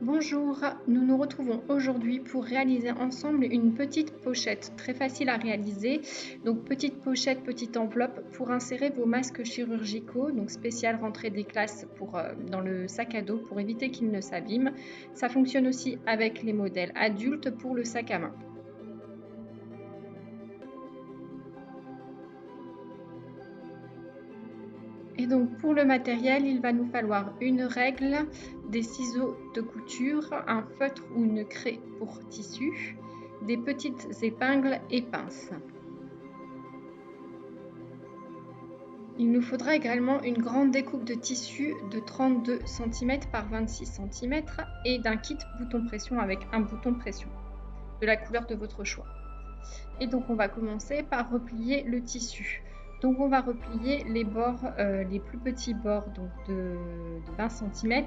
Bonjour, nous nous retrouvons aujourd'hui pour réaliser ensemble une petite pochette très facile à réaliser. Donc petite pochette, petite enveloppe pour insérer vos masques chirurgicaux, donc spécial rentrée des classes dans le sac à dos pour éviter qu'ils ne s'abîment. Ça fonctionne aussi avec les modèles adultes pour le sac à main. Et donc pour le matériel, il va nous falloir une règle, des ciseaux de couture, un feutre ou une craie pour tissu, des petites épingles et pinces. Il nous faudra également une grande découpe de tissu de 32 cm par 26 cm et d'un kit bouton pression avec un bouton pression de la couleur de votre choix. Et donc on va commencer par replier le tissu. Donc on va replier les bords, les plus petits bords donc de 20 cm.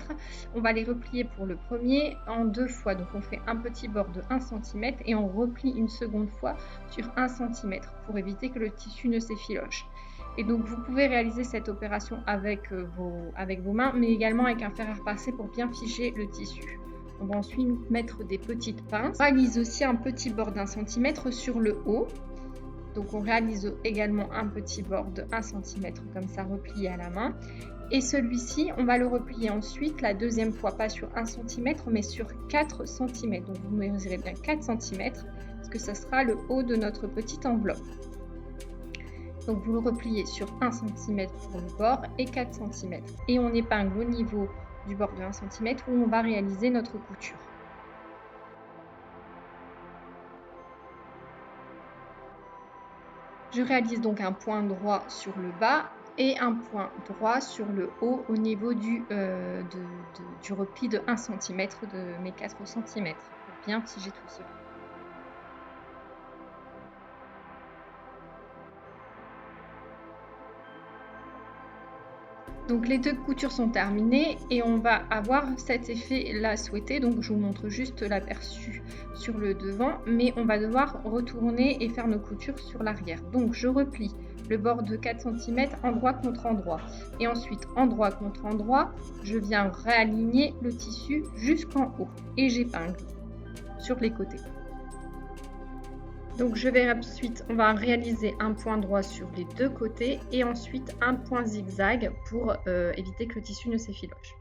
On va les replier pour le premier en 2 fois. Donc on fait un petit bord de 1 cm et on replie une seconde fois sur 1 cm pour éviter que le tissu ne s'effiloche. Et donc vous pouvez réaliser cette opération avec vos mains, mais également avec un fer à repasser pour bien figer le tissu. On va ensuite mettre des petites pinces. On réalise aussi un petit bord d'1 cm sur le haut. Donc on réalise également un petit bord de 1 cm comme ça replié à la main. Et celui-ci, on va le replier ensuite la deuxième fois, pas sur 1 cm, mais sur 4 cm. Donc vous mesurez bien 4 cm, parce que ça sera le haut de notre petite enveloppe. Donc vous le repliez sur 1 cm pour le bord et 4 cm. Et on épingle au niveau du bord de 1 cm où on va réaliser notre couture. Je réalise donc un point droit sur le bas et un point droit sur le haut au niveau du repli de 1 cm de mes 4 cm pour bien figer tout cela. Donc les deux coutures sont terminées et on va avoir cet effet là souhaité. Donc je vous montre juste l'aperçu sur le devant, mais on va devoir retourner et faire nos coutures sur l'arrière. Donc je replie le bord de 4 cm endroit contre endroit et ensuite endroit contre endroit, je viens réaligner le tissu jusqu'en haut et j'épingle sur les côtés. Donc je vais ensuite, on va réaliser un point droit sur les deux côtés et ensuite un point zigzag pour éviter que le tissu ne s'effiloche.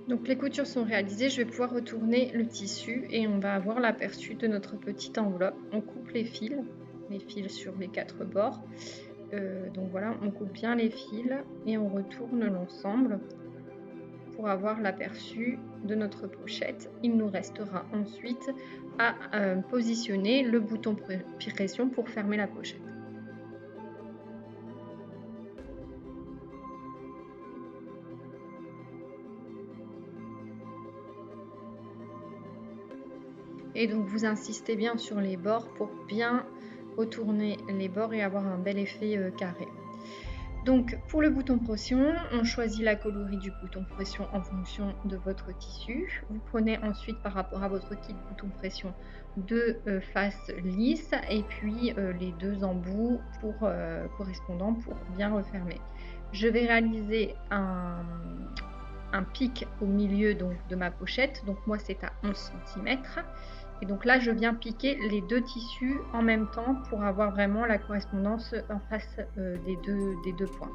Donc les coutures sont réalisées, je vais pouvoir retourner le tissu et on va avoir l'aperçu de notre petite enveloppe. On coupe les fils sur les 4 bords. Donc voilà, on coupe bien les fils et on retourne l'ensemble pour avoir l'aperçu de notre pochette. Il nous restera ensuite à positionner le bouton pression pour fermer la pochette. Et donc vous insistez bien sur les bords pour bien retourner les bords et avoir un bel effet carré. Donc pour le bouton pression, on choisit la coloris du bouton pression en fonction de votre tissu. Vous prenez ensuite par rapport à votre kit bouton pression deux faces lisses et puis les deux embouts correspondants pour bien refermer. Je vais réaliser un pic au milieu donc, de ma pochette, donc moi c'est à 11 cm. Et donc là, je viens piquer les deux tissus en même temps pour avoir vraiment la correspondance en face des deux points.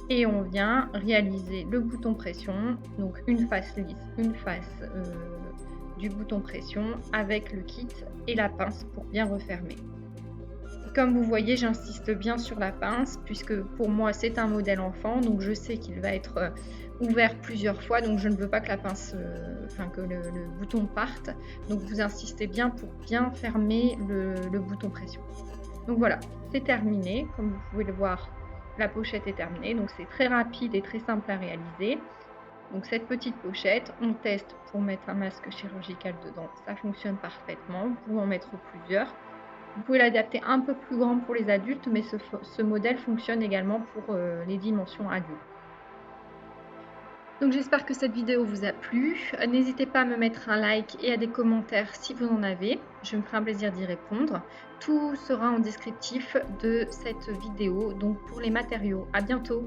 Et on vient réaliser le bouton pression, donc une face lisse, une face du bouton pression avec le kit et la pince pour bien refermer. Et comme vous voyez, j'insiste bien sur la pince puisque pour moi c'est un modèle enfant, donc je sais qu'il va être ouvert plusieurs fois, donc je ne veux pas que la pince, que le bouton parte. Donc vous insistez bien pour bien fermer le bouton pression. Donc voilà, c'est terminé. Comme vous pouvez le voir, la pochette est terminée. Donc c'est très rapide et très simple à réaliser. Donc cette petite pochette, on teste pour mettre un masque chirurgical dedans. Ça fonctionne parfaitement. Vous pouvez en mettre plusieurs. Vous pouvez l'adapter un peu plus grand pour les adultes, mais ce modèle fonctionne également pour les dimensions adultes. Donc j'espère que cette vidéo vous a plu. N'hésitez pas à me mettre un like et à des commentaires si vous en avez. Je me ferai un plaisir d'y répondre. Tout sera en descriptif de cette vidéo, donc pour les matériaux. À bientôt!